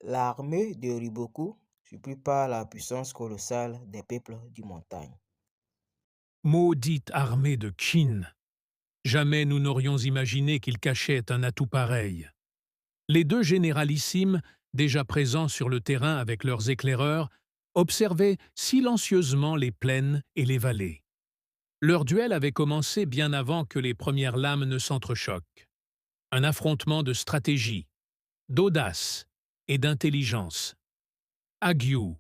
L'armée de Riboku, surpris par la puissance colossale des peuples du montagne. Maudite armée de Qin! Jamais nous n'aurions imaginé qu'il cachait un atout pareil. Les deux généralissimes, déjà présents sur le terrain avec leurs éclaireurs, observaient silencieusement les plaines et les vallées. Leur duel avait commencé bien avant que les premières lames ne s'entrechoquent. Un affrontement de stratégie, d'audace et d'intelligence. À Gyu,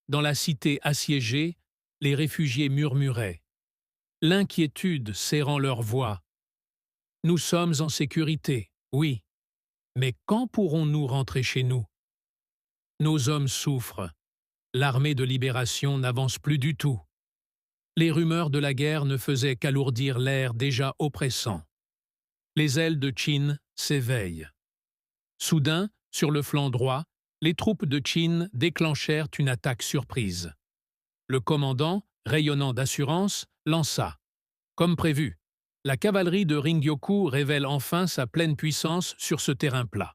dans la cité assiégée, les réfugiés murmuraient, l'inquiétude serrant leur voix. Nous sommes en sécurité, oui, mais quand pourrons-nous rentrer chez nous? Nos hommes souffrent. L'armée de libération n'avance plus du tout. Les rumeurs de la guerre ne faisaient qu'alourdir l'air déjà oppressant. Les ailes de Qin s'éveillent. Soudain, sur le flanc droit, les troupes de Qin déclenchèrent une attaque surprise. Le commandant, rayonnant d'assurance, lança. Comme prévu, la cavalerie de Ringyoku révèle enfin sa pleine puissance sur ce terrain plat.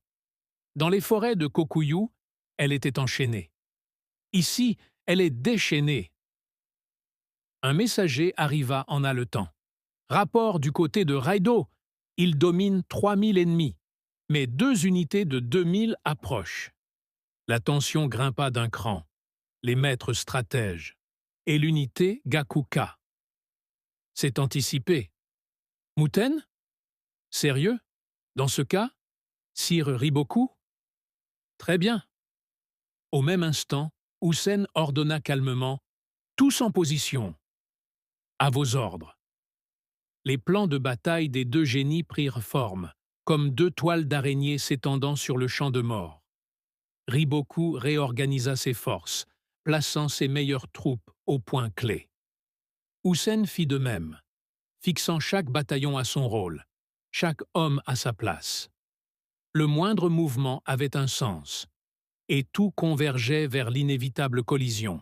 Dans les forêts de Kokuyu, elle était enchaînée. Ici, elle est déchaînée. Un messager arriva en haletant. Rapport du côté de Raido, il domine 3000 ennemis, mais 2 unités de 2000 approchent. La tension grimpa d'un cran. Les maîtres stratèges et l'unité Gakuka. C'est anticipé. Muten? Sérieux? Dans ce cas, Sire Riboku? Très bien. Au même instant, Houssen ordonna calmement « Tous en position !» À vos ordres. Les plans de bataille des deux génies prirent forme, comme deux toiles d'araignée s'étendant sur le champ de mort. Riboku réorganisa ses forces, plaçant ses meilleures troupes au point clé. Houssen fit de même, fixant chaque bataillon à son rôle, chaque homme à sa place. Le moindre mouvement avait un sens, et tout convergeait vers l'inévitable collision.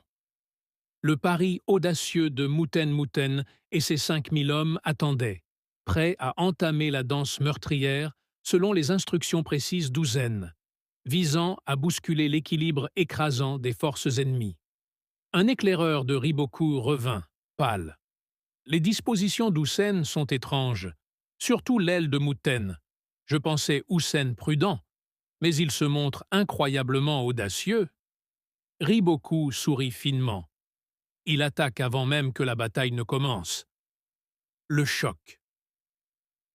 Le pari audacieux de Muten et ses 5000 hommes attendait, prêts à entamer la danse meurtrière selon les instructions précises d'Uzen, visant à bousculer l'équilibre écrasant des forces ennemies. Un éclaireur de Riboku revint, pâle. Les dispositions d'Houssen sont étranges, surtout l'aile de Muten. Je pensais Houssen prudent, mais il se montre incroyablement audacieux. Riboku sourit finement. Il attaque avant même que la bataille ne commence. Le choc.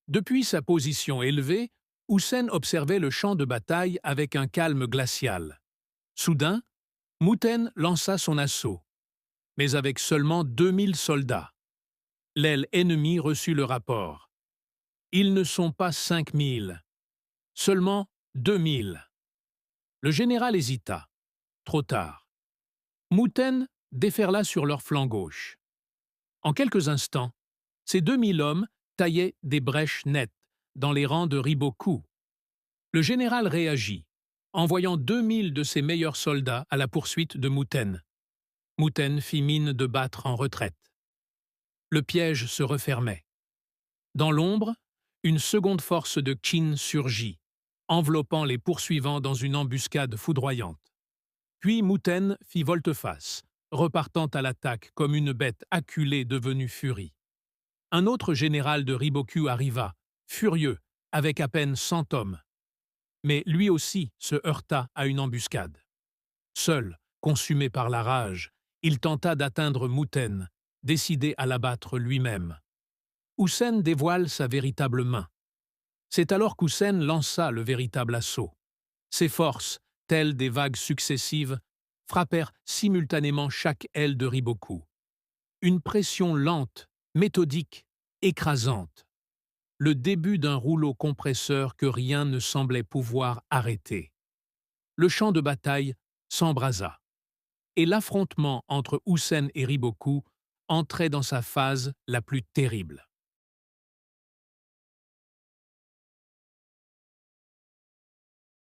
Depuis sa position élevée, Houssen observait le champ de bataille avec un calme glacial. Soudain, Muten lança son assaut, mais avec seulement 2000 soldats. L'aile ennemie reçut le rapport. Ils ne sont pas 5000, seulement 2000. Le général hésita. Trop tard. Muten déferla sur leur flanc gauche. En quelques instants, ces 2000 hommes taillaient des brèches nettes dans les rangs de Riboku. Le général réagit, envoyant 2000 de ses meilleurs soldats à la poursuite de Muten. Muten fit mine de battre en retraite. Le piège se refermait. Dans l'ombre, une seconde force de Qin surgit, enveloppant les poursuivants dans une embuscade foudroyante. Puis Muten fit volte-face, repartant à l'attaque comme une bête acculée devenue furie. Un autre général de Riboku arriva, furieux, avec à peine 100 hommes. Mais lui aussi se heurta à une embuscade. Seul, consumé par la rage, il tenta d'atteindre Muten, décidé à l'abattre lui-même. Houssen dévoile sa véritable main. C'est alors qu'Houssen lança le véritable assaut. Ses forces, telles des vagues successives, frappèrent simultanément chaque aile de Riboku. Une pression lente, méthodique, écrasante. Le début d'un rouleau compresseur que rien ne semblait pouvoir arrêter. Le champ de bataille s'embrasa. Et l'affrontement entre Houssen et Riboku entrait dans sa phase la plus terrible.